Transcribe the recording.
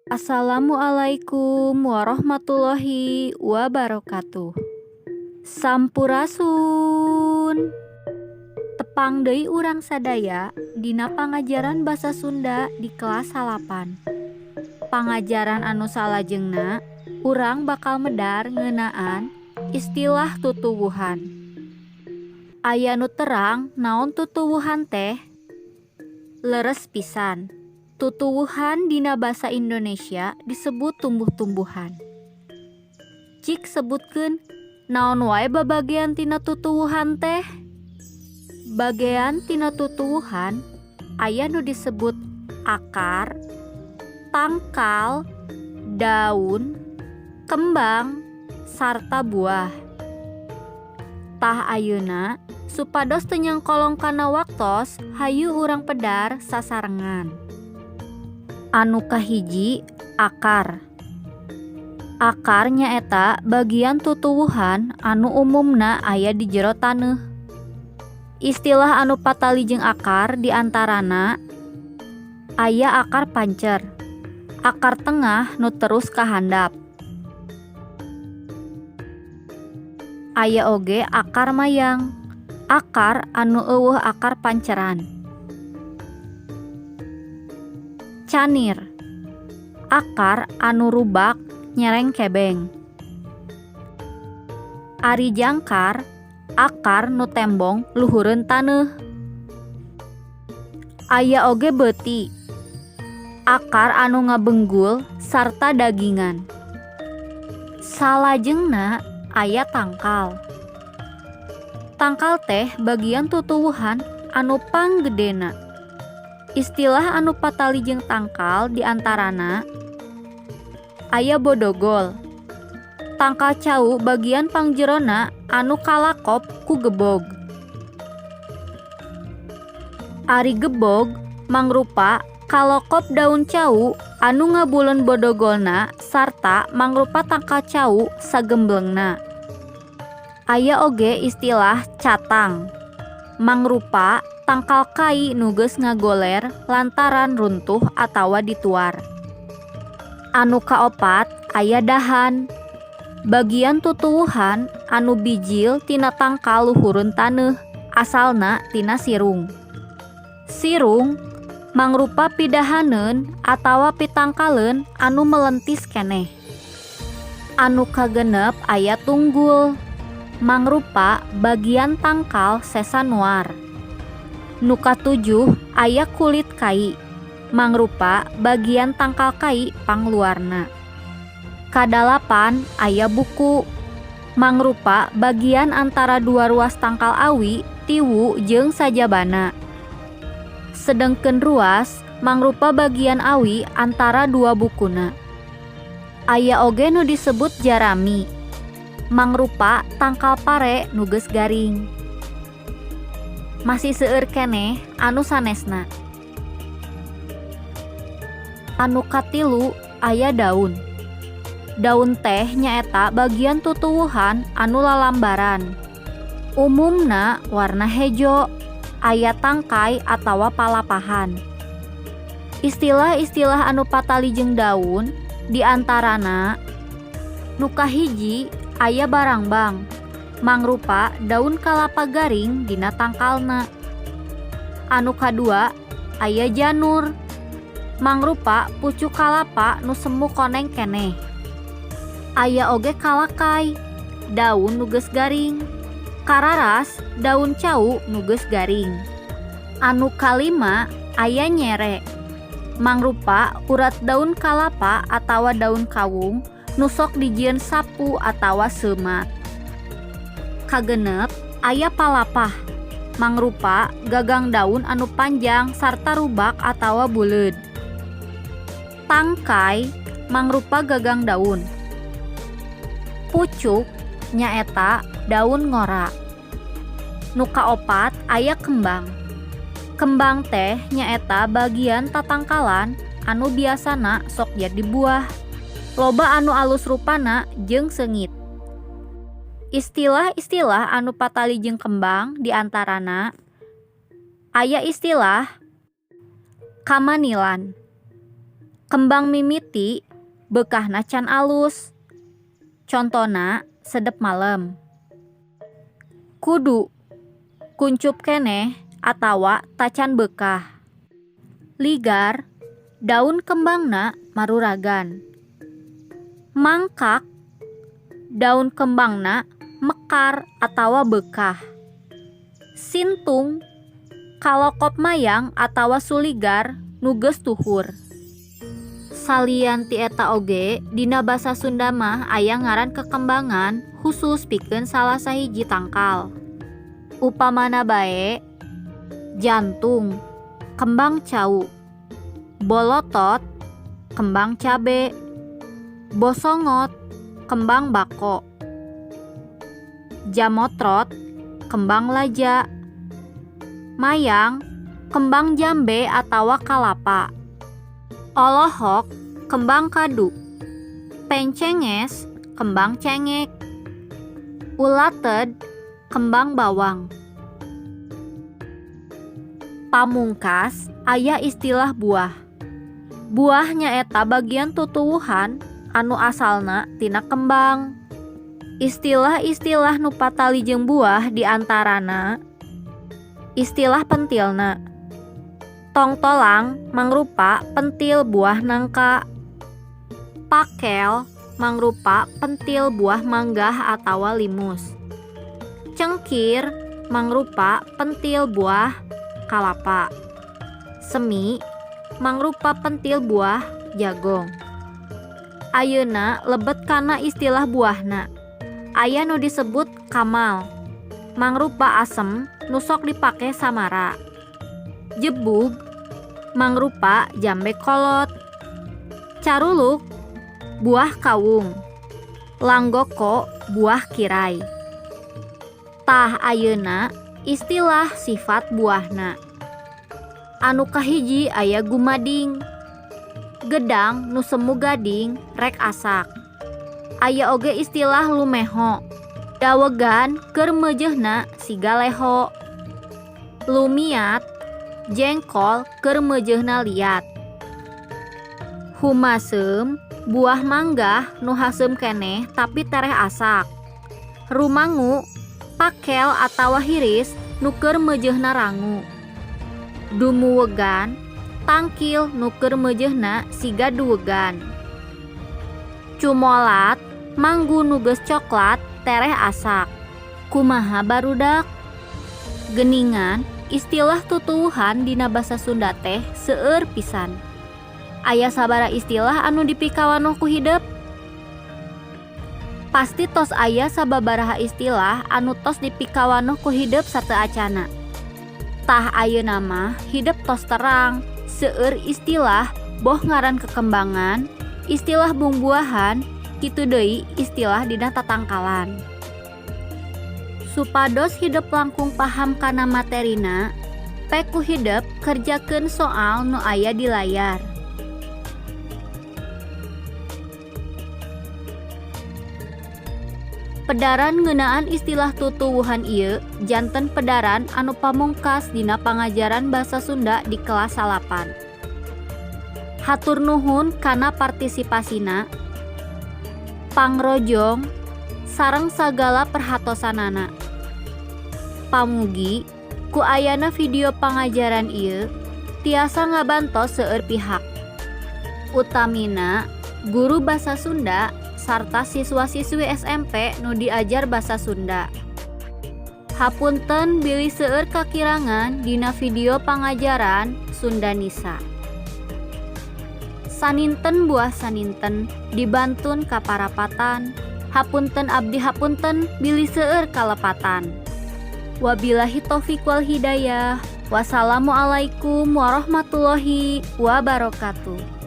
Assalamualaikum warahmatullahi wabarakatuh. Sampurasun. Tepang deui urang sadaya dina pangajaran basa Sunda di kelas 8. Pangajaran anu salajengna urang bakal medar ngeunaan istilah tutuwuhan. Aya nu terang naon tutuwuhan teh? Leres pisan. Tutuwuhan dina basa Indonesia disebut tumbuh-tumbuhan. Cik sebutkeun naon wae babagean tina tutuwuhan teh? Bagean tina tutuwuhan aya nu disebut akar, tangkal, daun, kembang, sarta buah. Tah ayeuna supados teu nyangkolong kana waktos hayu urang pedar sasarengan. Anu kahiji, akar. Akar nyaeta bagian tutuwuhan anu umumna aya di jero taneuh. Istilah anu patalijeng akar diantarana aya akar pancer, akar tengah nu terus kahandap. Aya oge akar mayang, akar anu eueuh akar panceran. Canir, akar anu rubak nyereng kebeng. Ari jangkar, akar nu tembong luhureun taneuh. Aya oge beuti, akar anu ngabenggul sarta dagingan. Salajengna aya tangkal. Tangkal teh bagian tutuwuhan anu panggedena. Istilah anu patalijeng tangkal diantarana aya bodogol. Tangkal cau bagian pangjerona anu kalakop ku gebog. Ari gebog mangrupa kalokop daun cau anu ngabuleun bodogolna sarta mangrupa tangkal cau sagemblengna. Aya oge istilah catang. Mangrupa tangkal kai nu geus ngagoler lantaran runtuh atawa dituar. Anu kaopat aya dahan. Bagian tutuwuhan anu bijil tina tangkal luhureun taneuh, asalna tina sirung. Sirung mangrupa pidahaneun atawa pitangkaleun anu melentis keneh. Anu kagenep aya tunggul. Mangrupa bagian tangkal sesanuar. Nu katujuh aya kulit kai, mangrupa bagian tangkal kai pangluarna. Kadalapan aya buku, mangrupa bagian antara dua ruas tangkal awi, tiwu jeung sajabana. Sedengkeun ruas mangrupa bagian awi antara dua bukuna. Aya oge nu disebut jarami, mangrupa tangkal pare nu geus garing. Masih seueur keneh anu sanesna. Anu katilu aya daun. Daun teh nyaeta bagian tutuwuhan anu lalambaran. Umumna warna hejo, aya tangkai atawa palapahan. Istilah-istilah anu patalijeng daun diantarana nu kahiji aya barangbang, mangrupa daun kalapa garing dina tangkalna. Anu kadua aya janur, mangrupa pucuk kalapa nu semu koneng keneh. Aya oge kalakai, daun nu geus garing. Kararas, daun cau nu geus garing. Anu kalima aya nyere, mangrupa urat daun kalapa atawa daun kawung nu sok dijieun sapu atawa seumat. Kagenep aya palapah, mangrupa gagang daun anu panjang sarta rubak atawa buleud. Tangkai mangrupa gagang daun. Pucuk nyaeta daun ngora. Nu kaopat aya kembang. Kembang teh nyaeta bagian tatangkalan anu biasana sok jadi buah. Loba anu alus rupana jeung seungit. Istilah-istilah anu patalijeng kembang diantarana aya istilah kamanilan. Kembang mimiti bekahna can alus. Contona sedep malem. Kudu kuncup keneh atawa tacan bekah. Ligar daun kembangna maruragan. Mangkak daun kembangna mekar atawa bekah. Sintung kalokop mayang atawa suligar nuges tuhur. Salian ti eta oge dina basa Sunda mah aya ngaran kekembangan khusus pikeun salah sahiji tangkal. Upamana bae jantung, kembang cau, bolotot, kembang cabe, bosongot, kembang bako, jamotrot, kembang laja, mayang, kembang jambe atawa kalapa, olohok, kembang kadu, pencenges, kembang cengek, ulated, kembang bawang. Pamungkas aya istilah buah. Buahnya eta bagian tutuwuhan anu asalna tina kembang. Istilah-istilah nu patali jeung buah diantarana istilah pentilna. Tongtolang mangrupa pentil buah nangka. Pakel mangrupa pentil buah manggah atawa limus. Cengkir mangrupa pentil buah kalapa. Semi mangrupa pentil buah jagong. Ayeuna lebet kana istilah buahna. Aya nu disebut kamal, mangrupa asem nu sok dipake samara. Jebug mangrupa jambe kolot. Caruluk buah kawung. Langgoko buah kirai. Tah ayeuna istilah sifat buahna. Anu kahiji aya gumading. Gedang nu semu gading rek asak. Aya oge istilah lumeho. Dawegan keur meujeuhna siga leho. Lumiat jengkol keur meujeuhna liat. Humaseum buah manggah nu haseum keneh tapi tereh asak. Rumangu pakel atawa hiris nu keur meujeuhna rangu. Dumuwegan tangkil nu keur meujeuhna siga duwegan. Cumolat manggu nu geus coklat tereh asak. Kumaha barudak? Geningan istilah tutuwuhan dina basa Sunda teh seueur pisan. Aya sabara istilah anu dipikawanoh ku hideep? Pasti tos aya sababaraha istilah anu tos dipikawanoh ku hideep sateu acana. Tah ayeuna mah hideep tos terang, seueur istilah boh ngaran kekembangan, istilah bungbuahan, kitu deui istilah dina tatangkalan. Supados hideep langkung paham kana materina, pek ku hideep kerjakeun soal nu aya di layar. Pedaran ngeunaan istilah tutuwuhan ieu janten pedaran anu pamungkas dina pangajaran basa Sunda di kelas 8. Hatur nuhun kana partisipasina, pangrojong, sareng sagala perhatosanana. Pamugi ku ayana video pangajaran ieu tiasa ngabantos seueur pihak. Utamina guru basa Sunda sarta siswa-siswi SMP nu diajar basa Sunda. Hapunten bilih seueur kakirangan dina video pangajaran Sunda Nisa. Saninten buah saninten dibantun kaparapatan. Hapunten abdi hapunten bilih seueur kalepatan. Wabillahi taufiq wal hidayah. Wassalamualaikum warahmatullahi wabarakatuh.